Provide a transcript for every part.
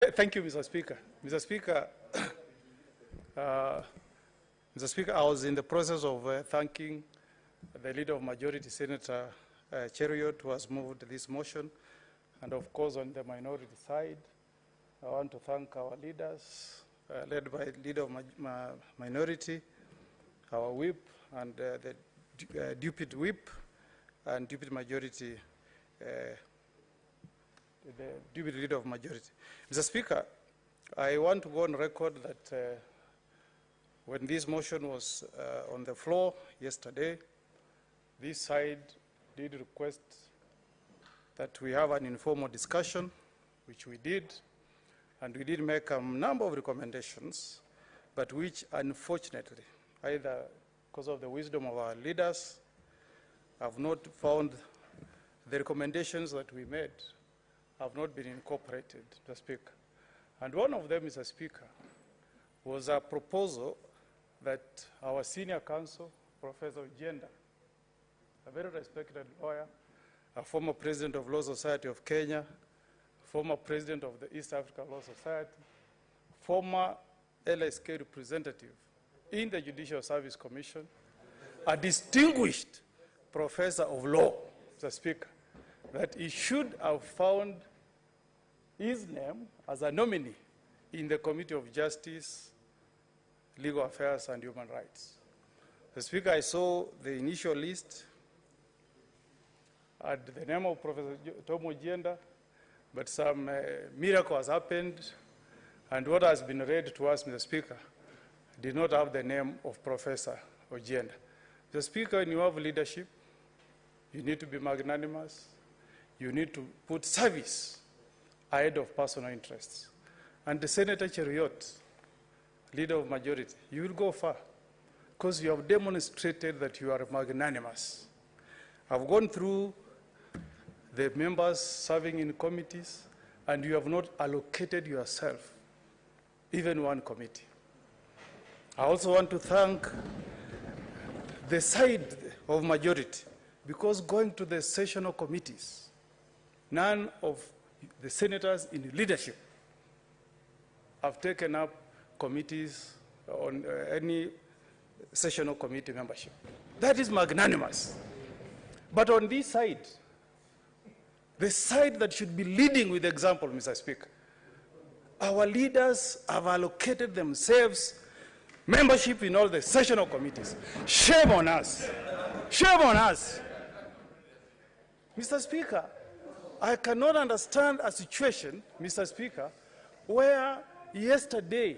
Thank you, Mr. Speaker. Mr. Speaker, Mr. Speaker, I was in the process of thanking the Leader of Majority, Senator Cheruiyot, who has moved this motion. And of course, on the minority side, I want to thank our leaders, led by Leader of Minority, our whip, and the deputy whip, and deputy majority, the deputy leader of majority. Mr. Speaker, I want to go on record that when this motion was on the floor yesterday, this side did request that we have an informal discussion, which we did, and we did make a number of recommendations, but which unfortunately, either because of the wisdom of our leaders, have not found the recommendations that we made have not been incorporated, Mr. Speaker. And one of them, Mr. Speaker, was a proposal that our senior counsel, Professor Ugenda, a very respected lawyer, a former president of Law Society of Kenya, former president of the East Africa Law Society, former LSK representative in the Judicial Service Commission, a distinguished professor of law, Mr. Speaker, that he should have found his name as a nominee in the Committee of Justice, Legal Affairs and Human Rights. Mr. Speaker, I saw the initial list, had the name of Professor Tom Ugenda, but some miracle has happened, and what has been read to us, Mr. Speaker, did not have the name of Professor Ugenda. Mr. Speaker, when you have leadership, you need to be magnanimous, you need to put service ahead of personal interests. And the Senator Cheruiyot, leader of majority, you will go far because you have demonstrated that you are magnanimous. I've gone through the members serving in committees, and you have not allocated yourself even one committee. I also want to thank the side of majority, because going to the sessional committees, none of the senators in leadership have taken up committees on any sessional committee membership. That is magnanimous. But on this side, the side that should be leading with example, Mr. Speaker, our leaders have allocated themselves membership in all the sessional committees. Shame on us. Shame on us. Mr. Speaker, I cannot understand a situation, Mr. Speaker, where yesterday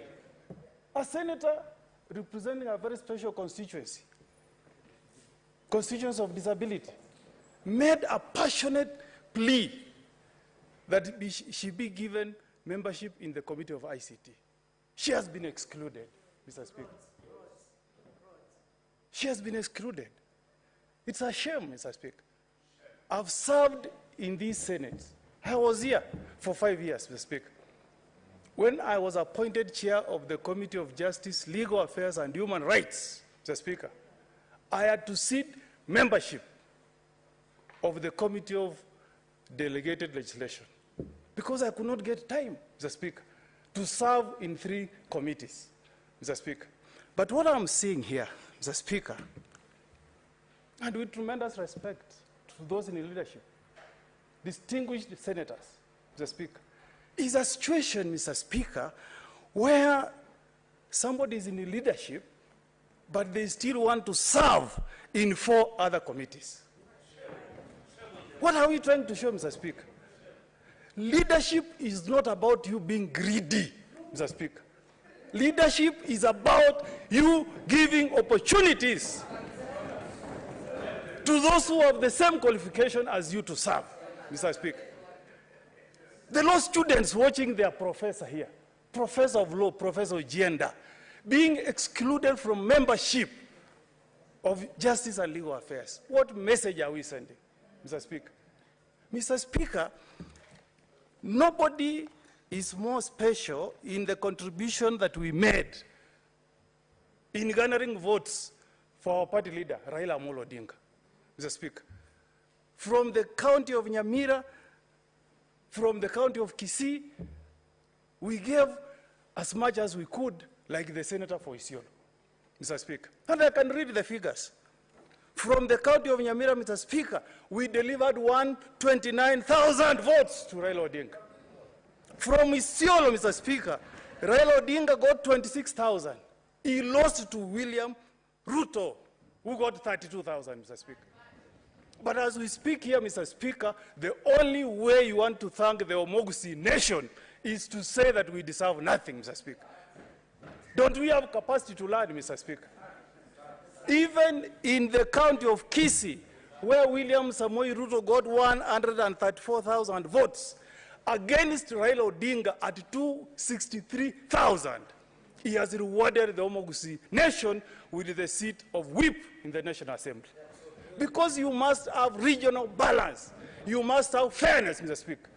a senator representing a very special constituency of disability, made a passionate plea that she be given membership in the Committee of ICT. She has been excluded, Mr. Speaker. She has been excluded. It's a shame, Mr. Speaker. I've served in this Senate. I was here for 5 years, Mr. Speaker. When I was appointed chair of the Committee of Justice, Legal Affairs and Human Rights, Mr. Speaker, I had to seek membership of the Committee of Delegated Legislation because I could not get time, Mr. Speaker, to serve in 3 committees, Mr. Speaker. But what I'm saying here, Mr. Speaker, and with tremendous respect to those in leadership, distinguished senators, Mr. Speaker, is a situation, Mr. Speaker, where somebody is in the leadership, but they still want to serve in 4 other committees. What are we trying to show, Mr. Speaker? Leadership is not about you being greedy, Mr. Speaker. Leadership is about you giving opportunities to those who have the same qualification as you to serve, Mr. Speaker. The law students watching their professor here, professor of law, Professor Ugenda, being excluded from membership of justice and legal affairs. What message are we sending, Mr. Speaker? Mr. Speaker, nobody is more special in the contribution that we made in garnering votes for our party leader, Raila Odinga, Mr. Speaker. From the county of Nyamira, from the county of Kisii, We gave as much as we could, like the senator for Isiolo, Mr. Speaker. And I can read the figures. From the county of Nyamira, Mr. Speaker, we delivered 129,000 votes to Raila Odinga. From Isiolo, Mr. Speaker, Raila Odinga got 26,000. He lost to William Ruto, who got 32,000, Mr. Speaker. But as we speak here, Mr. Speaker, the only way you want to thank the Omogusi nation is to say that we deserve nothing, Mr. Speaker. Don't we have capacity to learn, Mr. Speaker? Even in the county of Kisii, where William Samoei Ruto got 134,000 votes, against Raila Odinga at 263,000, he has rewarded the Omogusi nation with the seat of whip in the National Assembly. Because you must have regional balance. You must have fairness, Mr. Speaker.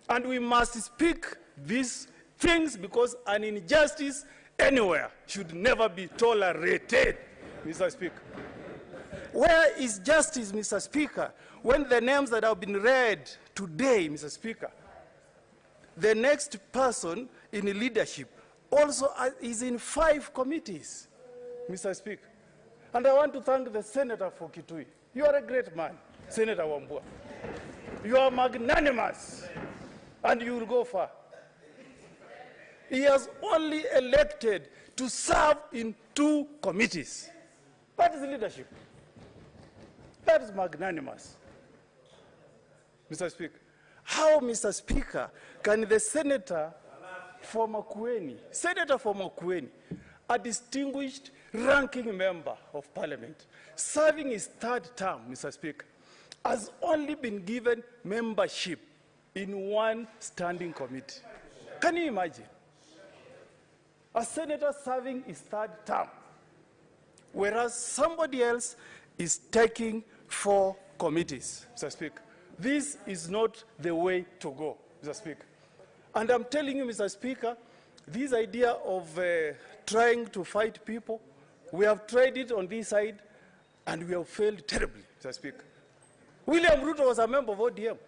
And we must speak these things because an injustice anywhere should never be tolerated, Mr. Speaker. Where is justice, Mr. Speaker, when the names that have been read today, Mr. Speaker, the next person in leadership also is in 5 committees, Mr. Speaker. And I want to thank the senator for Kitui. You are a great man, Senator Wambua. You are magnanimous, and you will go far. He has only elected to serve in 2 committees. That is leadership. That is magnanimous. Mr. Speaker, how, Mr. Speaker, can the senator for makwiny, a distinguished ranking member of parliament, serving his 3rd term, Mr. Speaker, has only been given membership in 1 standing committee? Can you imagine? A senator serving his 3rd term, whereas somebody else is taking 4 committees, Mr. Speaker. This is not the way to go, Mr. Speaker. And I'm telling you, Mr. Speaker, this idea of trying to fight people, we have tried it on this side, and we have failed terribly, Mr. Speaker. William Ruto was a member of ODM,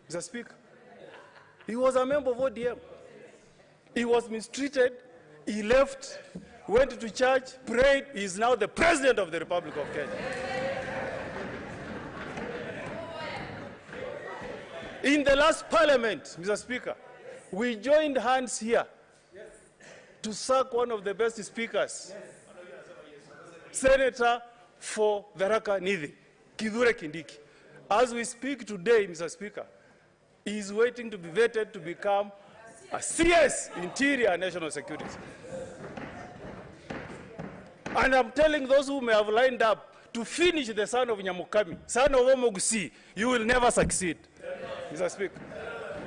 Mr. Speaker. He was a member of ODM. He was mistreated. He left, went to church, prayed. He is now the president of the Republic of Kenya. In the last parliament, Mr. Speaker, we joined hands here to sack one of the best speakers, Senator for Tharaka Nithi, Kithure Kindiki. As we speak today, Mr. Speaker, he is waiting to be vetted to become a CS, Interior and National Security. And I'm telling those who may have lined up to finish the son of Nyamukami, son of Omogusi, you will never succeed, Mr. Speaker.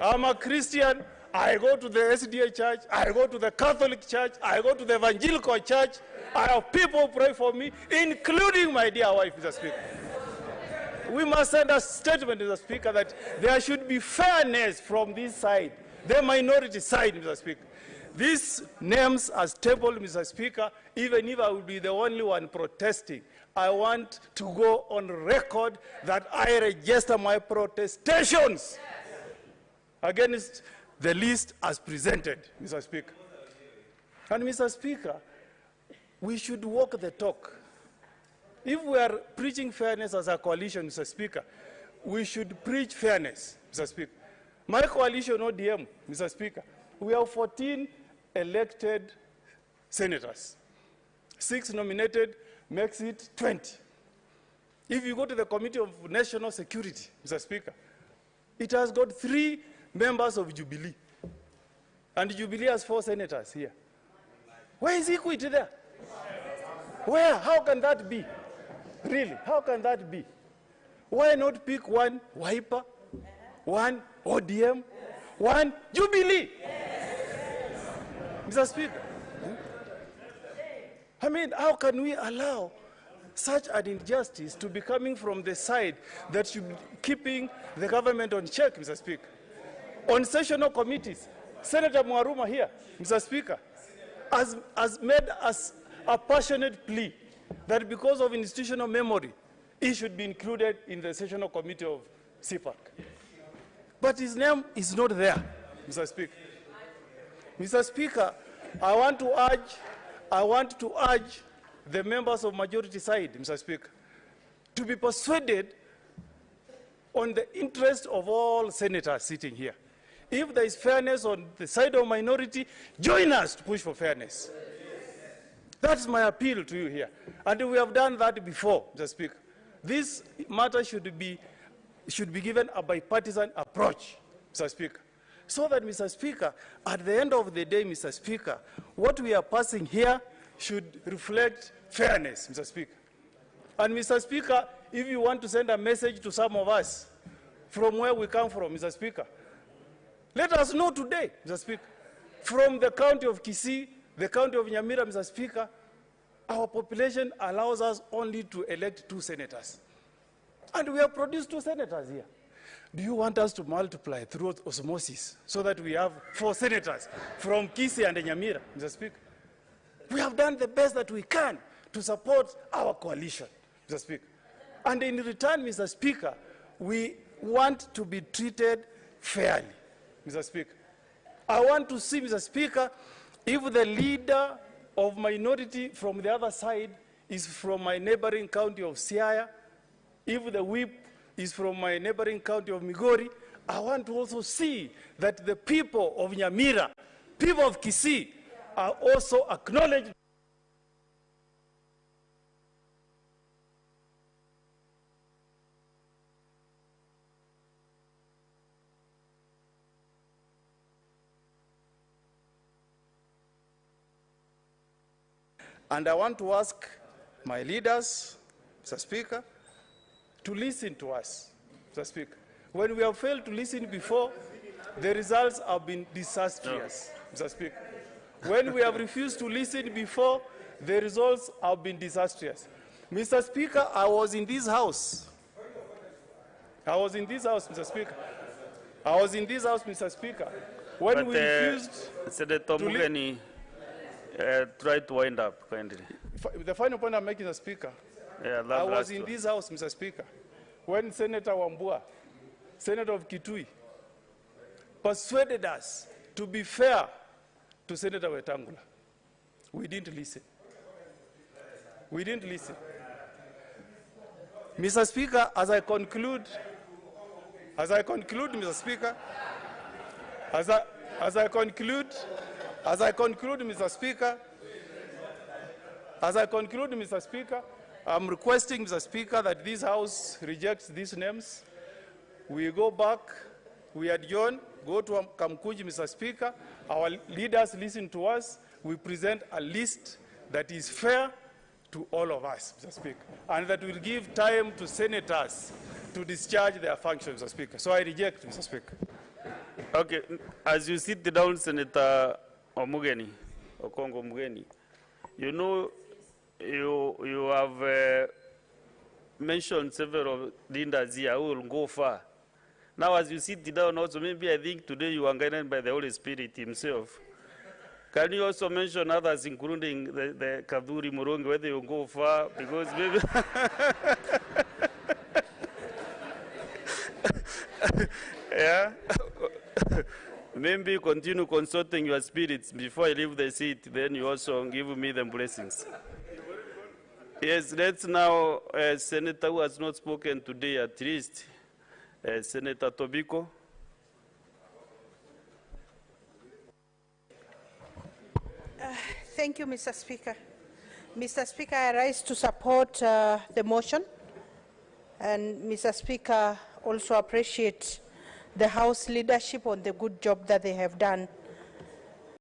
I'm a Christian. I go to the SDA church. I go to the Catholic church. I go to the Evangelical church. I have people pray for me, including my dear wife, Mr. Speaker. We must send a statement, Mr. Speaker, that there should be fairness from this side, the minority side, Mr. Speaker. These names as tabled, Mr. Speaker, even if I will be the only one protesting, I want to go on record that I register my protestations against the list as presented, Mr. Speaker. And, Mr. Speaker, we should walk the talk. If we are preaching fairness as a coalition, Mr. Speaker, we should preach fairness, Mr. Speaker. My coalition, ODM, Mr. Speaker, we have 14 elected senators. 6 nominated makes it 20. If you go to the Committee of National Security, Mr. Speaker, it has got 3 members of Jubilee. And Jubilee has 4 senators here. Where is equity there? Where? How can that be? Really, how can that be? Why not pick 1 Wiper, 1 ODM, 1 Jubilee? Mr. Speaker, I mean, how can we allow such an injustice to be coming from the side that should be keeping the government on check, Mr. Speaker? On sessional committees, Senator Mwaruma here, Mr. Speaker, has made us a passionate plea that because of institutional memory, he should be included in the sessional committee of CPAC. But his name is not there, Mr. Speaker. Mr. Speaker, I want to urge the members of majority side, Mr. Speaker, to be persuaded on the interest of all senators sitting here. If there is fairness on the side of minority, join us to push for fairness. That's my appeal to you here. And we have done that before, Mr. Speaker. This matter should be given a bipartisan approach, Mr. Speaker. So that, Mr. Speaker, at the end of the day, Mr. Speaker, what we are passing here should reflect fairness, Mr. Speaker. And, Mr. Speaker, if you want to send a message to some of us from where we come from, Mr. Speaker, let us know today, Mr. Speaker. From the county of Kisii, the county of Nyamira, Mr. Speaker, our population allows us only to elect 2 senators. And we have produced 2 senators here. Do you want us to multiply through osmosis so that we have 4 senators from Kisii and Nyamira, Mr. Speaker? We have done the best that we can to support our coalition, Mr. Speaker. And in return, Mr. Speaker, we want to be treated fairly, Mr. Speaker. I want to see, Mr. Speaker, if the leader of minority from the other side is from my neighboring county of Siaya, if the whip is from my neighboring county of Migori, I want to also see that the people of Nyamira, people of Kisii, are also acknowledged. And I want to ask my leaders, Mr. Speaker, to listen to us, Mr. Speaker. When we have failed to listen before, the results have been disastrous, Mr. Speaker. When we have refused to listen before, the results have been disastrous. Mr. Speaker, I was in this house. Mr. Speaker. Mr. Speaker. When we refused Senator Mugeni, try to wind up, kindly. The final point I'm making, Mr. Speaker. Yeah, I was in this house, Mr. Speaker, when Senator Wambua, Senator of Kitui, persuaded us to be fair to Senator Wetangula. We didn't listen. Mr. Speaker, as I conclude, Mr. Speaker, as I conclude, Mr. Speaker, I'm requesting, Mr. Speaker, that this House rejects these names. We go back, we adjourn, go to Kamkuji, Mr. Speaker. Our leaders listen to us. We present a list that is fair to all of us, Mr. Speaker, and that will give time to senators to discharge their functions, Mr. Speaker. So I reject, Mr. Speaker. Okay, as you sit down, Senator Omugeni, Okongo Mugeni, you know, you have mentioned several leaders here who will go far. Now, as you sit down also, maybe I think today you are guided by the Holy Spirit himself. Can you also mention others, including the Kaduri Murongi, whether you go far? Because maybe... yeah? Maybe continue consulting your spirits before I leave the seat, then you also give me the blessings. Yes, let's now, Senator who has not spoken today at least, Senator Tobiko. Thank you, Mr. Speaker. Mr. Speaker, I rise to support the motion. And Mr. Speaker, also appreciate the House leadership on the good job that they have done